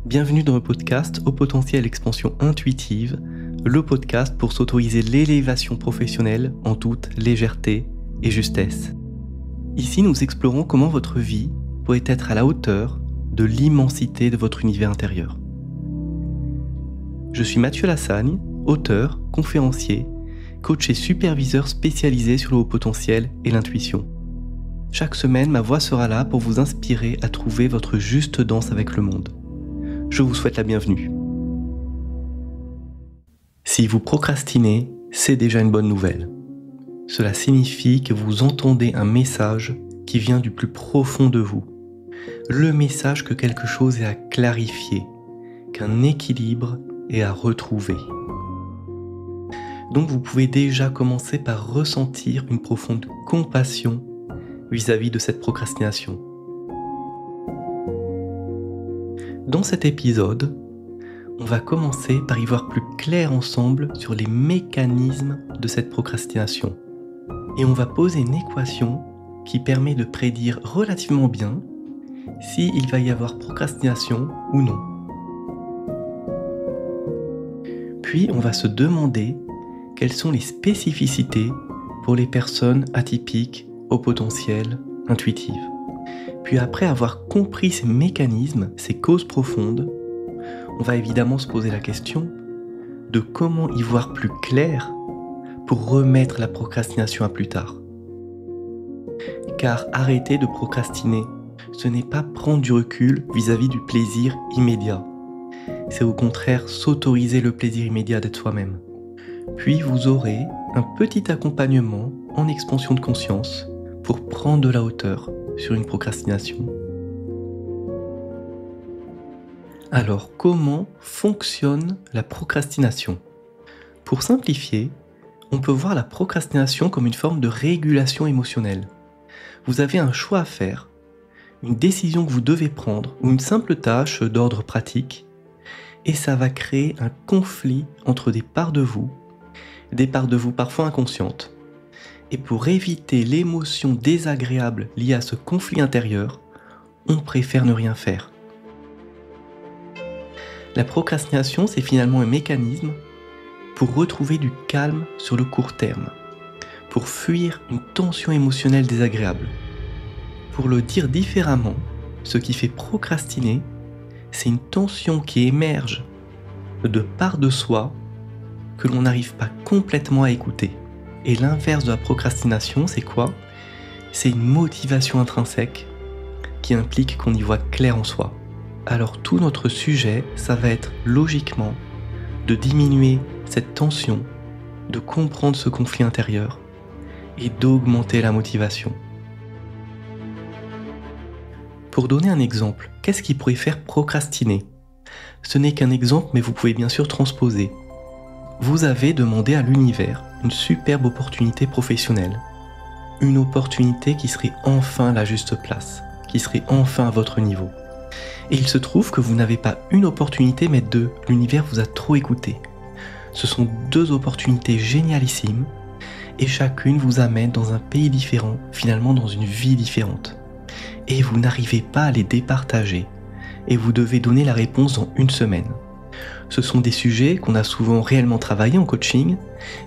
Bienvenue dans le podcast Au potentiel expansion intuitive, le podcast pour s'autoriser l'élévation professionnelle en toute légèreté et justesse. Ici, nous explorons comment votre vie pourrait être à la hauteur de l'immensité de votre univers intérieur. Je suis Mathieu Lassagne, auteur, conférencier, coach et superviseur spécialisé sur le haut potentiel et l'intuition. Chaque semaine, ma voix sera là pour vous inspirer à trouver votre juste danse avec le monde. Je vous souhaite la bienvenue. Si vous procrastinez, c'est déjà une bonne nouvelle. Cela signifie que vous entendez un message qui vient du plus profond de vous. Le message que quelque chose est à clarifier, qu'un équilibre est à retrouver. Donc vous pouvez déjà commencer par ressentir une profonde compassion vis-à-vis de cette procrastination. Dans cet épisode, on va commencer par y voir plus clair ensemble sur les mécanismes de cette procrastination. Et on va poser une équation qui permet de prédire relativement bien s'il va y avoir procrastination ou non. Puis on va se demander quelles sont les spécificités pour les personnes atypiques au potentiel intuitif. Puis après avoir compris ces mécanismes, ces causes profondes, on va évidemment se poser la question de comment y voir plus clair pour remettre la procrastination à plus tard. Car arrêter de procrastiner, ce n'est pas prendre du recul vis-à-vis du plaisir immédiat. C'est au contraire s'autoriser le plaisir immédiat d'être soi-même. Puis vous aurez un petit accompagnement en expansion de conscience pour prendre de la hauteur sur une procrastination. Alors, comment fonctionne la procrastination ? Pour simplifier, on peut voir la procrastination comme une forme de régulation émotionnelle. Vous avez un choix à faire, une décision que vous devez prendre ou une simple tâche d'ordre pratique, et ça va créer un conflit entre des parts de vous parfois inconscientes. Et pour éviter l'émotion désagréable liée à ce conflit intérieur, on préfère ne rien faire. La procrastination, c'est finalement un mécanisme pour retrouver du calme sur le court terme, pour fuir une tension émotionnelle désagréable. Pour le dire différemment, ce qui fait procrastiner, c'est une tension qui émerge de part de soi que l'on n'arrive pas complètement à écouter. Et l'inverse de la procrastination, c'est quoi ? C'est une motivation intrinsèque qui implique qu'on y voit clair en soi. Alors tout notre sujet, ça va être logiquement de diminuer cette tension, de comprendre ce conflit intérieur et d'augmenter la motivation. Pour donner un exemple, qu'est-ce qui pourrait faire procrastiner ? Ce n'est qu'un exemple, mais vous pouvez bien sûr transposer. Vous avez demandé à l'univers une superbe opportunité professionnelle. Une opportunité qui serait enfin à la juste place, qui serait enfin à votre niveau. Et il se trouve que vous n'avez pas une opportunité mais deux. L'univers vous a trop écouté. Ce sont deux opportunités génialissimes et chacune vous amène dans un pays différent, finalement dans une vie différente. Et vous n'arrivez pas à les départager et vous devez donner la réponse dans une semaine. Ce sont des sujets qu'on a souvent réellement travaillé en coaching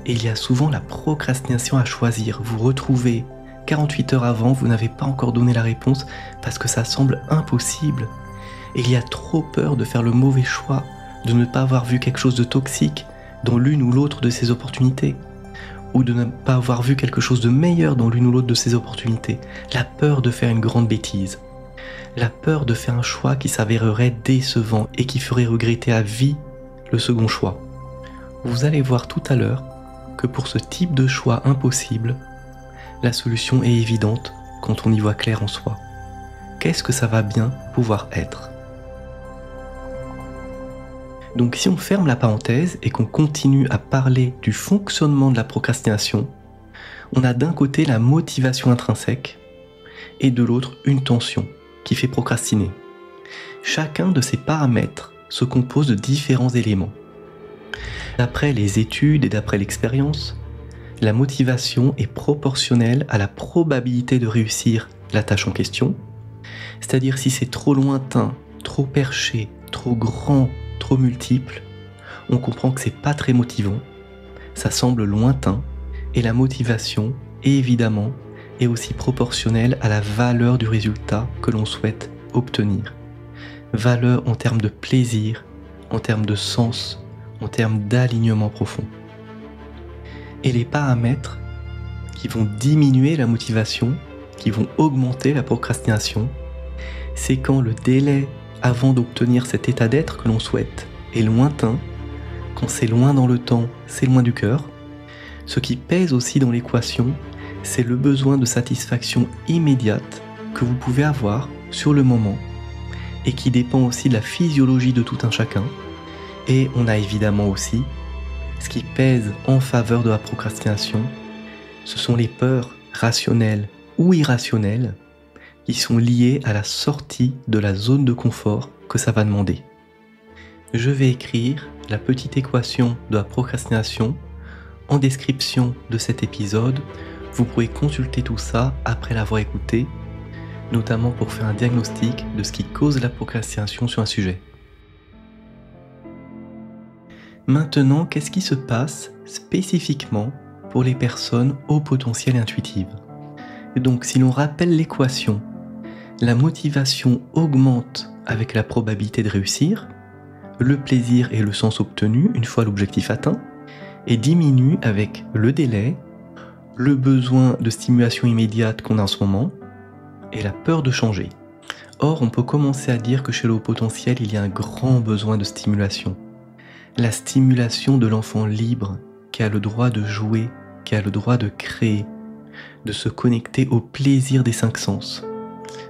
et il y a souvent la procrastination à choisir. Vous retrouvez 48 heures avant, vous n'avez pas encore donné la réponse parce que ça semble impossible. Et il y a trop peur de faire le mauvais choix, de ne pas avoir vu quelque chose de toxique dans l'une ou l'autre de ces opportunités, ou de ne pas avoir vu quelque chose de meilleur dans l'une ou l'autre de ces opportunités. La peur de faire une grande bêtise. La peur de faire un choix qui s'avérerait décevant et qui ferait regretter à vie le second choix. Vous allez voir tout à l'heure que pour ce type de choix impossible, la solution est évidente quand on y voit clair en soi. Qu'est-ce que ça va bien pouvoir être ? Donc si on ferme la parenthèse et qu'on continue à parler du fonctionnement de la procrastination, on a d'un côté la motivation intrinsèque et de l'autre une tension qui fait procrastiner. Chacun de ces paramètres se compose de différents éléments. D'après les études et d'après l'expérience, la motivation est proportionnelle à la probabilité de réussir la tâche en question, c'est-à-dire si c'est trop lointain, trop perché, trop grand, trop multiple, on comprend que c'est pas très motivant, ça semble lointain, et la motivation, évidemment, est aussi proportionnelle à la valeur du résultat que l'on souhaite obtenir. Valeur en termes de plaisir, en termes de sens, en termes d'alignement profond. Et les paramètres qui vont diminuer la motivation, qui vont augmenter la procrastination, c'est quand le délai avant d'obtenir cet état d'être que l'on souhaite est lointain, quand c'est loin dans le temps, c'est loin du cœur. Ce qui pèse aussi dans l'équation, c'est le besoin de satisfaction immédiate que vous pouvez avoir sur le moment et qui dépend aussi de la physiologie de tout un chacun. Et on a évidemment aussi ce qui pèse en faveur de la procrastination, ce sont les peurs rationnelles ou irrationnelles qui sont liées à la sortie de la zone de confort que ça va demander. Je vais écrire la petite équation de la procrastination en description de cet épisode. Vous pourrez consulter tout ça après l'avoir écouté, notamment pour faire un diagnostic de ce qui cause la procrastination sur un sujet. Maintenant, qu'est-ce qui se passe spécifiquement pour les personnes au potentiel intuitif ? Et donc, si l'on rappelle l'équation, la motivation augmente avec la probabilité de réussir, le plaisir et le sens obtenu une fois l'objectif atteint, et diminue avec le délai, le besoin de stimulation immédiate qu'on a en ce moment, et la peur de changer. Or, on peut commencer à dire que chez le haut potentiel, il y a un grand besoin de stimulation. La stimulation de l'enfant libre, qui a le droit de jouer, qui a le droit de créer, de se connecter au plaisir des 5 sens.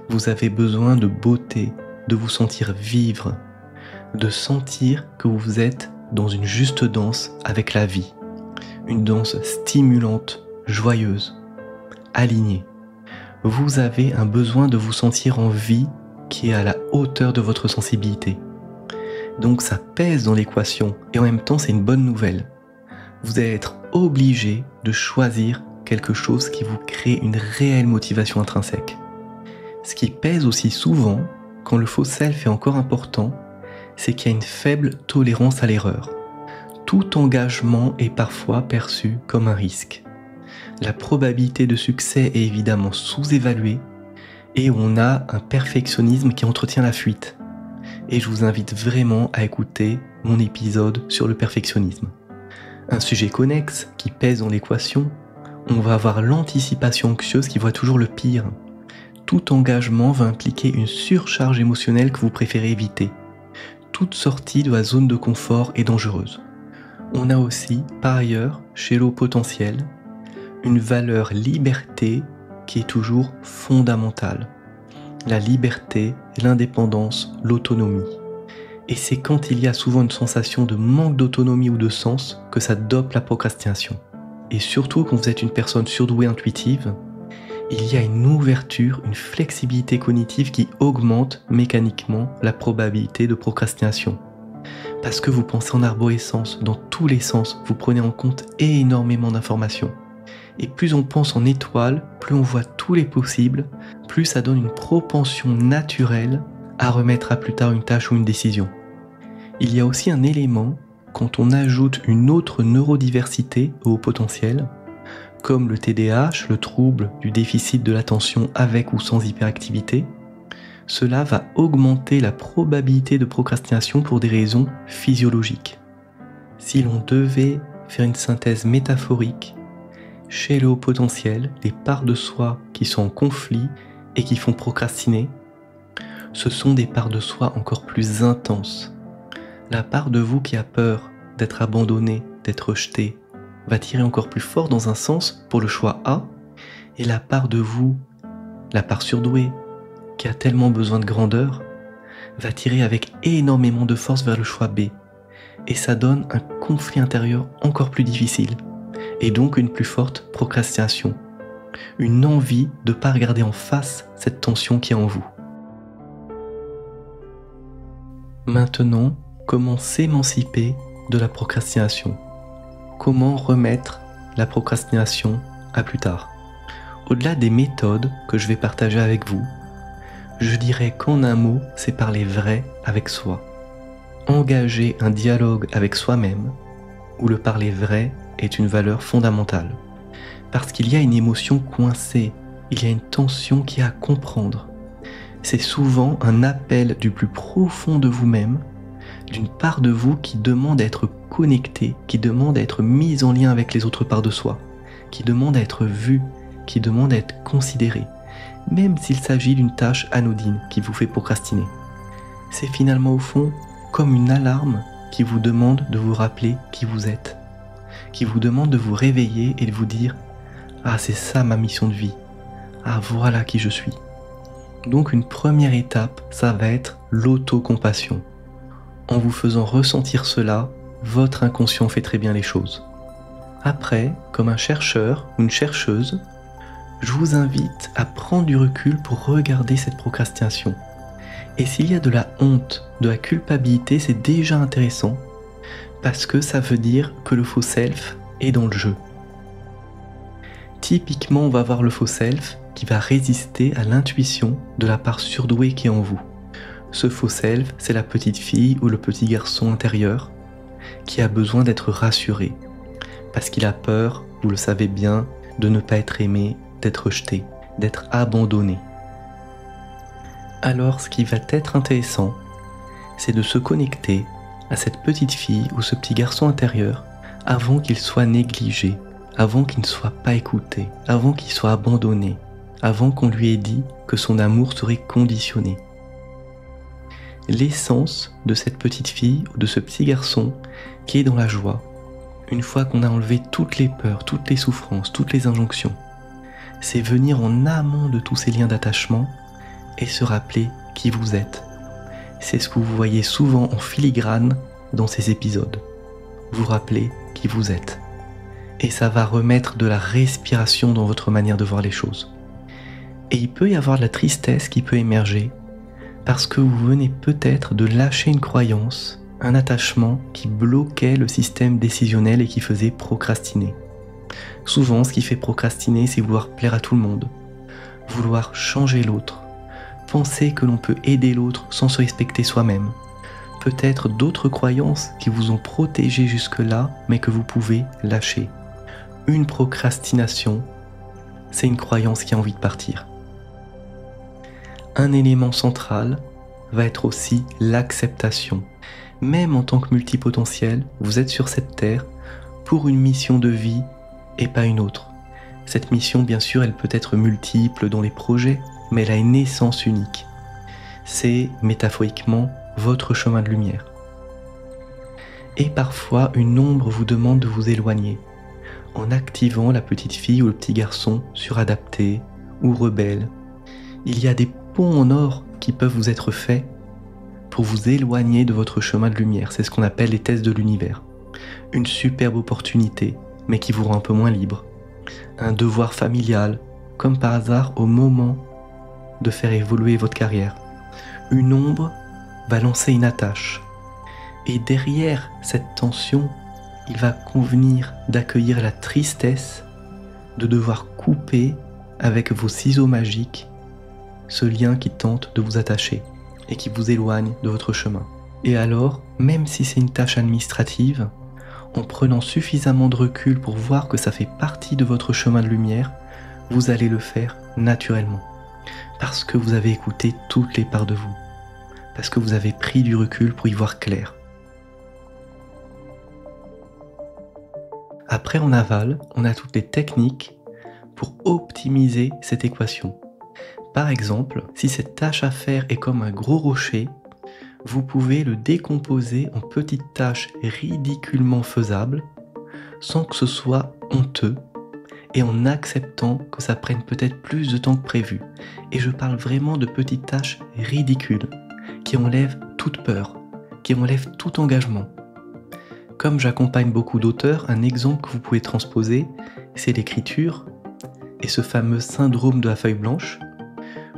Vous avez besoin de beauté, de vous sentir vivre, de sentir que vous êtes dans une juste danse avec la vie. Une danse stimulante, joyeuse, alignée. Vous avez un besoin de vous sentir en vie qui est à la hauteur de votre sensibilité. Donc ça pèse dans l'équation et en même temps c'est une bonne nouvelle. Vous allez être obligé de choisir quelque chose qui vous crée une réelle motivation intrinsèque. Ce qui pèse aussi souvent, quand le faux self est encore important, c'est qu'il y a une faible tolérance à l'erreur. Tout engagement est parfois perçu comme un risque. La probabilité de succès est évidemment sous-évaluée et on a un perfectionnisme qui entretient la fuite. Et je vous invite vraiment à écouter mon épisode sur le perfectionnisme. Un sujet connexe qui pèse dans l'équation, on va avoir l'anticipation anxieuse qui voit toujours le pire. Tout engagement va impliquer une surcharge émotionnelle que vous préférez éviter. Toute sortie de la zone de confort est dangereuse. On a aussi, par ailleurs, chez l'eau potentiel, une valeur liberté qui est toujours fondamentale. La liberté, l'indépendance, l'autonomie. Et c'est quand il y a souvent une sensation de manque d'autonomie ou de sens que ça dope la procrastination. Et surtout quand vous êtes une personne surdouée intuitive, il y a une ouverture, une flexibilité cognitive qui augmente mécaniquement la probabilité de procrastination. Parce que vous pensez en arborescence, dans tous les sens, vous prenez en compte énormément d'informations. Et plus on pense en étoile, plus on voit tous les possibles, plus ça donne une propension naturelle à remettre à plus tard une tâche ou une décision. Il y a aussi un élément, quand on ajoute une autre neurodiversité au potentiel, comme le TDAH, le trouble du déficit de l'attention avec ou sans hyperactivité, cela va augmenter la probabilité de procrastination pour des raisons physiologiques. Si l'on devait faire une synthèse métaphorique, chez le haut potentiel, les parts de soi qui sont en conflit et qui font procrastiner, ce sont des parts de soi encore plus intenses. La part de vous qui a peur d'être abandonné, d'être rejeté, va tirer encore plus fort dans un sens pour le choix A, et la part de vous, la part surdouée, qui a tellement besoin de grandeur, va tirer avec énormément de force vers le choix B, et ça donne un conflit intérieur encore plus difficile, et donc une plus forte procrastination, une envie de ne pas regarder en face cette tension qui est en vous. Maintenant, comment s'émanciper de la procrastination ? Comment remettre la procrastination à plus tard ? Au-delà des méthodes que je vais partager avec vous, je dirais qu'en un mot, c'est parler vrai avec soi. engager un dialogue avec soi-même, où le parler vrai est une valeur fondamentale. Parce qu'il y a une émotion coincée, il y a une tension qui est à comprendre. C'est souvent un appel du plus profond de vous-même, d'une part de vous qui demande à être connectée, qui demande à être mise en lien avec les autres parts de soi, qui demande à être vue, qui demande à être considérée, même s'il s'agit d'une tâche anodine qui vous fait procrastiner. C'est finalement au fond comme une alarme qui vous demande de vous rappeler qui vous êtes, qui vous demande de vous réveiller et de vous dire « Ah, c'est ça ma mission de vie. Ah, voilà qui je suis. » Donc une première étape, ça va être l'autocompassion. En vous faisant ressentir cela, votre inconscient fait très bien les choses. Après, comme un chercheur ou une chercheuse, je vous invite à prendre du recul pour regarder cette procrastination. Et s'il y a de la honte, de la culpabilité, c'est déjà intéressant, parce que ça veut dire que le faux self est dans le jeu. Typiquement, on va avoir le faux self qui va résister à l'intuition de la part surdouée qui est en vous. Ce faux self, c'est la petite fille ou le petit garçon intérieur qui a besoin d'être rassuré, parce qu'il a peur, vous le savez bien, de ne pas être aimé, d'être rejeté, d'être abandonné. Alors ce qui va être intéressant, c'est de se connecter à cette petite fille ou ce petit garçon intérieur avant qu'il soit négligé, avant qu'il ne soit pas écouté, avant qu'il soit abandonné, avant qu'on lui ait dit que son amour serait conditionné. L'essence de cette petite fille ou de ce petit garçon qui est dans la joie, une fois qu'on a enlevé toutes les peurs, toutes les souffrances, toutes les injonctions, c'est venir en amont de tous ces liens d'attachement et se rappeler qui vous êtes. C'est ce que vous voyez souvent en filigrane dans ces épisodes. Vous rappelez qui vous êtes. Et ça va remettre de la respiration dans votre manière de voir les choses. Et il peut y avoir de la tristesse qui peut émerger parce que vous venez peut-être de lâcher une croyance, un attachement qui bloquait le système décisionnel et qui faisait procrastiner. Souvent, ce qui fait procrastiner, c'est vouloir plaire à tout le monde, vouloir changer l'autre, penser que l'on peut aider l'autre sans se respecter soi-même. Peut-être d'autres croyances qui vous ont protégé jusque-là, mais que vous pouvez lâcher. Une procrastination, c'est une croyance qui a envie de partir. Un élément central va être aussi l'acceptation. Même en tant que multipotentiel, vous êtes sur cette terre pour une mission de vie et pas une autre. Cette mission, bien sûr, elle peut être multiple dans les projets, mais elle a une essence unique. C'est, métaphoriquement, votre chemin de lumière. Et parfois, une ombre vous demande de vous éloigner, en activant la petite fille ou le petit garçon suradapté ou rebelle. Il y a des ponts en or qui peuvent vous être faits pour vous éloigner de votre chemin de lumière. C'est ce qu'on appelle les tests de l'univers. Une superbe opportunité, mais qui vous rend un peu moins libre. Un devoir familial, comme par hasard au moment de faire évoluer votre carrière. Une ombre va lancer une attache. Et derrière cette tension, il va convenir d'accueillir la tristesse de devoir couper avec vos ciseaux magiques ce lien qui tente de vous attacher et qui vous éloigne de votre chemin. Et alors, même si c'est une tâche administrative, en prenant suffisamment de recul pour voir que ça fait partie de votre chemin de lumière, vous allez le faire naturellement. Parce que vous avez écouté toutes les parts de vous. Parce que vous avez pris du recul pour y voir clair. Après, en aval, on a toutes les techniques pour optimiser cette équation. Par exemple, si cette tâche à faire est comme un gros rocher, vous pouvez le décomposer en petites tâches ridiculement faisables, sans que ce soit honteux, et en acceptant que ça prenne peut-être plus de temps que prévu. Et je parle vraiment de petites tâches ridicules, qui enlèvent toute peur, qui enlèvent tout engagement. Comme j'accompagne beaucoup d'auteurs, un exemple que vous pouvez transposer, c'est l'écriture, et ce fameux syndrome de la feuille blanche.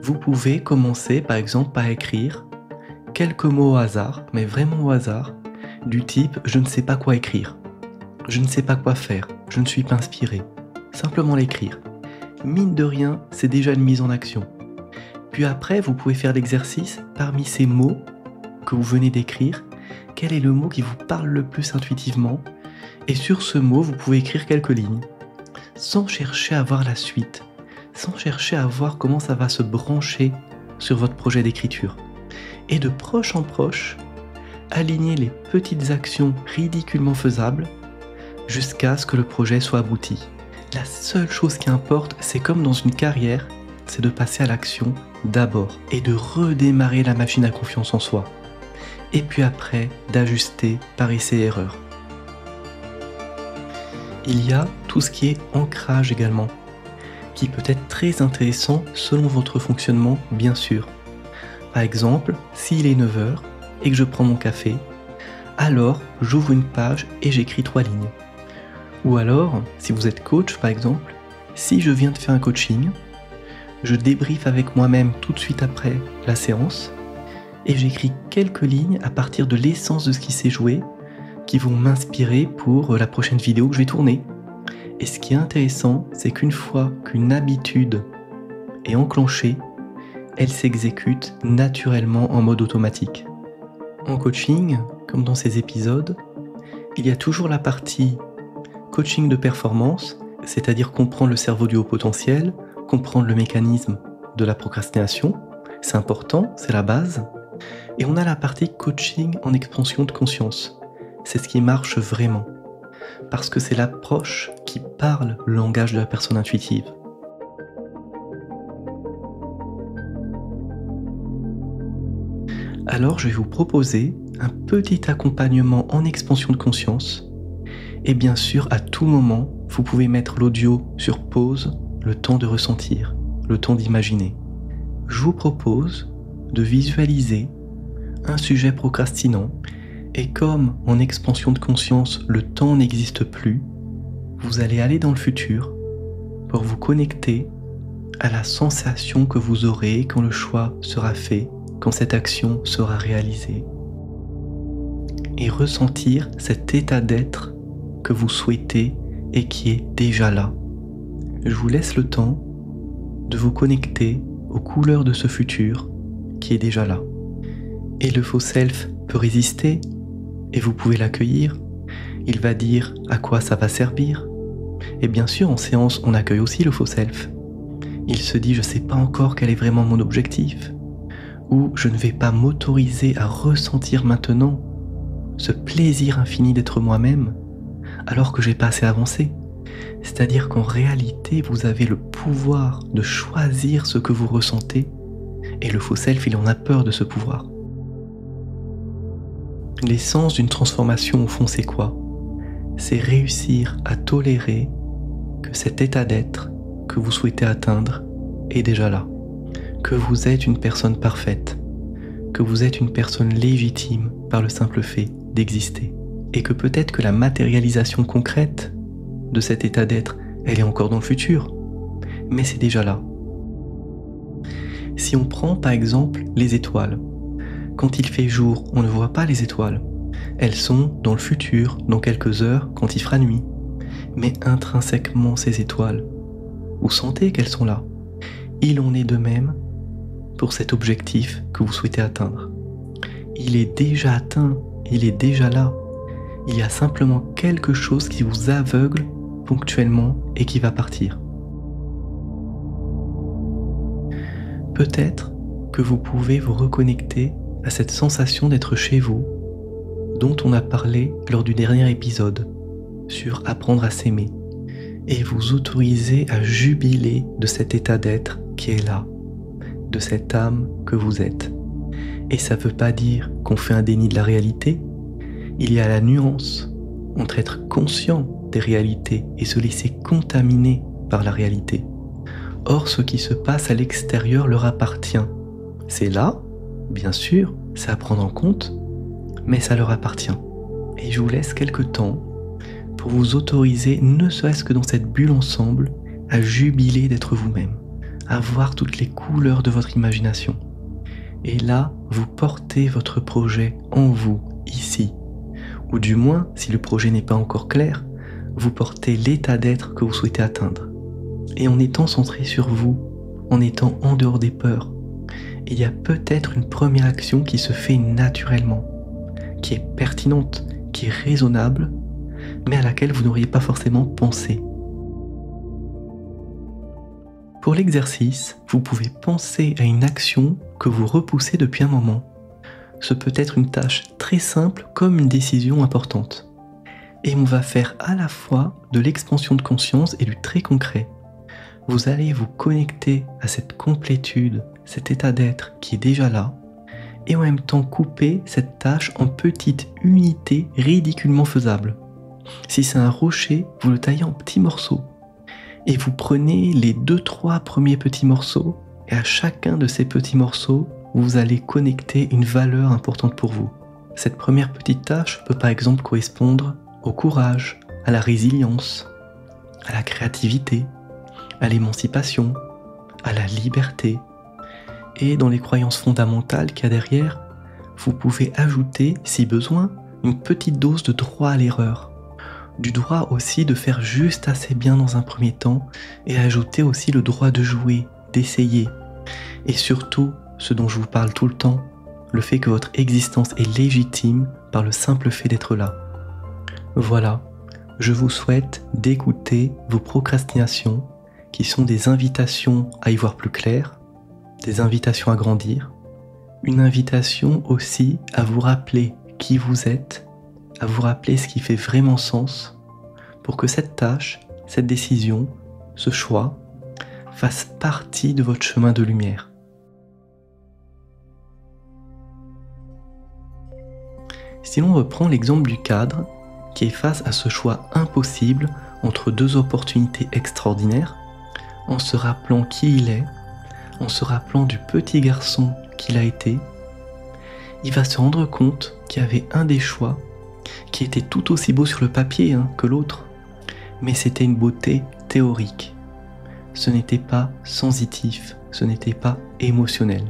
Vous pouvez commencer par exemple par écrire quelques mots au hasard, mais vraiment au hasard, du type « je ne sais pas quoi écrire »,« je ne sais pas quoi faire »,« je ne suis pas inspiré ». Simplement l'écrire. Mine de rien, c'est déjà une mise en action. Puis après, vous pouvez faire l'exercice parmi ces mots que vous venez d'écrire, Quel est le mot qui vous parle le plus intuitivement? Et sur ce mot, vous pouvez écrire quelques lignes, sans chercher à voir la suite, sans chercher à voir comment ça va se brancher sur votre projet d'écriture. Et de proche en proche, alignez les petites actions ridiculement faisables jusqu'à ce que le projet soit abouti. La seule chose qui importe, c'est comme dans une carrière, c'est de passer à l'action d'abord et de redémarrer la machine à confiance en soi. Et puis après, d'ajuster par essai et erreur. Il y a tout ce qui est ancrage également, qui peut être très intéressant selon votre fonctionnement, bien sûr. Par exemple, s'il est 9h et que je prends mon café, alors j'ouvre une page et j'écris 3 lignes. Ou alors, si vous êtes coach par exemple, si je viens de faire un coaching, je débriefe avec moi-même tout de suite après la séance et j'écris quelques lignes à partir de l'essence de ce qui s'est joué qui vont m'inspirer pour la prochaine vidéo que je vais tourner. Et ce qui est intéressant, c'est qu'une fois qu'une habitude est enclenchée, elle s'exécute naturellement en mode automatique. En coaching, comme dans ces épisodes, il y a toujours la partie coaching de performance, c'est-à-dire comprendre le cerveau du haut potentiel, comprendre le mécanisme de la procrastination, c'est important, c'est la base. Et on a la partie coaching en expansion de conscience, c'est ce qui marche vraiment, parce que c'est l'approche qui parle le langage de la personne intuitive. Alors je vais vous proposer un petit accompagnement en expansion de conscience. Et bien sûr, à tout moment, vous pouvez mettre l'audio sur pause, le temps de ressentir, le temps d'imaginer. Je vous propose de visualiser un sujet procrastinant et comme en expansion de conscience, le temps n'existe plus, vous allez aller dans le futur pour vous connecter à la sensation que vous aurez quand le choix sera fait, quand cette action sera réalisée. Et ressentir cet état d'être que vous souhaitez et qui est déjà là. Je vous laisse le temps de vous connecter aux couleurs de ce futur qui est déjà là. Et le faux self peut résister et vous pouvez l'accueillir. Il va dire à quoi ça va servir. Et bien sûr, en séance, on accueille aussi le faux self. Il se dit, je sais pas encore quel est vraiment mon objectif. Ou je ne vais pas m'autoriser à ressentir maintenant ce plaisir infini d'être moi-même alors que j'ai pas assez avancé. C'est-à-dire qu'en réalité, vous avez le pouvoir de choisir ce que vous ressentez et le faux self, il en a peur de ce pouvoir. L'essence d'une transformation au fond, c'est quoi? C'est réussir à tolérer que cet état d'être que vous souhaitez atteindre est déjà là, que vous êtes une personne parfaite, que vous êtes une personne légitime par le simple fait d'exister, et que peut-être que la matérialisation concrète de cet état d'être, elle est encore dans le futur, mais c'est déjà là. Si on prend par exemple les étoiles, quand il fait jour, on ne voit pas les étoiles. Elles sont dans le futur, dans quelques heures, quand il fera nuit. Mais intrinsèquement, ces étoiles, vous sentez qu'elles sont là. Il en est de même pour cet objectif que vous souhaitez atteindre. Il est déjà atteint, il est déjà là. Il y a simplement quelque chose qui vous aveugle ponctuellement et qui va partir. Peut-être que vous pouvez vous reconnecter à cette sensation d'être chez vous dont on a parlé lors du dernier épisode sur apprendre à s'aimer et vous autoriser à jubiler de cet état d'être qui est là, de cette âme que vous êtes. Et ça ne veut pas dire qu'on fait un déni de la réalité. Il y a la nuance entre être conscient des réalités et se laisser contaminer par la réalité. Or, ce qui se passe à l'extérieur leur appartient. C'est là, bien sûr, c'est à prendre en compte, mais ça leur appartient. Et je vous laisse quelques temps pour vous autoriser, ne serait-ce que dans cette bulle ensemble, à jubiler d'être vous-même, à voir toutes les couleurs de votre imagination. Et là, vous portez votre projet en vous, ici. Ou du moins, si le projet n'est pas encore clair, vous portez l'état d'être que vous souhaitez atteindre. Et en étant centré sur vous, en étant en dehors des peurs, il y a peut-être une première action qui se fait naturellement, qui est pertinente, qui est raisonnable, mais à laquelle vous n'auriez pas forcément pensé. Pour l'exercice, vous pouvez penser à une action que vous repoussez depuis un moment. Ce peut être une tâche très simple comme une décision importante. Et on va faire à la fois de l'expansion de conscience et du très concret. Vous allez vous connecter à cette complétude, cet état d'être qui est déjà là, et en même temps couper cette tâche en petites unités ridiculement faisables. Si c'est un rocher, vous le taillez en petits morceaux. Et vous prenez les 2-3 premiers petits morceaux, et à chacun de ces petits morceaux, vous allez connecter une valeur importante pour vous. Cette première petite tâche peut par exemple correspondre au courage, à la résilience, à la créativité, à l'émancipation, à la liberté. Et dans les croyances fondamentales qu'il y a derrière, vous pouvez ajouter, si besoin, une petite dose de droit à l'erreur. Du droit aussi de faire juste assez bien dans un premier temps, et ajouter aussi le droit de jouer, d'essayer. Et surtout, ce dont je vous parle tout le temps, le fait que votre existence est légitime par le simple fait d'être là. Voilà, je vous souhaite d'écouter vos procrastinations, qui sont des invitations à y voir plus clair, des invitations à grandir, une invitation aussi à vous rappeler qui vous êtes, à vous rappeler ce qui fait vraiment sens, pour que cette tâche, cette décision, ce choix, fasse partie de votre chemin de lumière. Si l'on reprend l'exemple du cadre, qui est face à ce choix impossible entre deux opportunités extraordinaires, en se rappelant qui il est, en se rappelant du petit garçon qu'il a été, il va se rendre compte qu'il y avait un des choix qui était tout aussi beau sur le papier que l'autre, mais c'était une beauté théorique. Ce n'était pas sensitif, ce n'était pas émotionnel.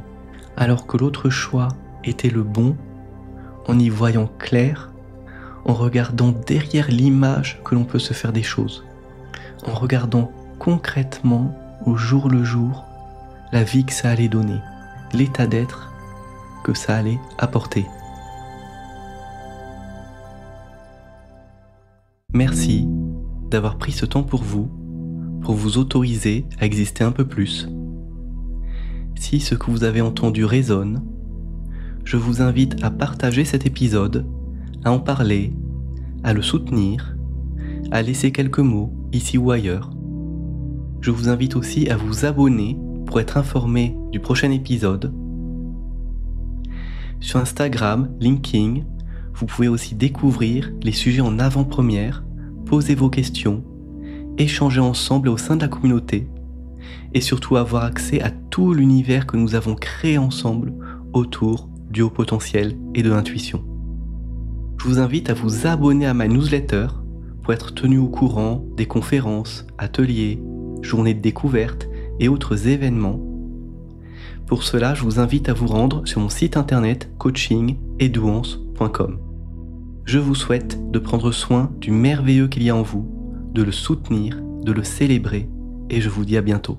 Alors que l'autre choix était le bon, en y voyant clair, en regardant derrière l'image que l'on peut se faire des choses, en regardant concrètement, au jour le jour, la vie que ça allait donner, l'état d'être que ça allait apporter. Merci d'avoir pris ce temps pour vous autoriser à exister un peu plus. Si ce que vous avez entendu résonne, je vous invite à partager cet épisode, à en parler, à le soutenir, à laisser quelques mots ici ou ailleurs. Je vous invite aussi à vous abonner pour être informé du prochain épisode. Sur Instagram, LinkedIn, vous pouvez aussi découvrir les sujets en avant-première, poser vos questions, échanger ensemble au sein de la communauté et surtout avoir accès à tout l'univers que nous avons créé ensemble autour du haut potentiel et de l'intuition. Je vous invite à vous abonner à ma newsletter pour être tenu au courant des conférences, ateliers, journées de découverte et autres événements. Pour cela, je vous invite à vous rendre sur mon site internet coachingedouance.com. Je vous souhaite de prendre soin du merveilleux qu'il y a en vous, de le soutenir, de le célébrer, et je vous dis à bientôt.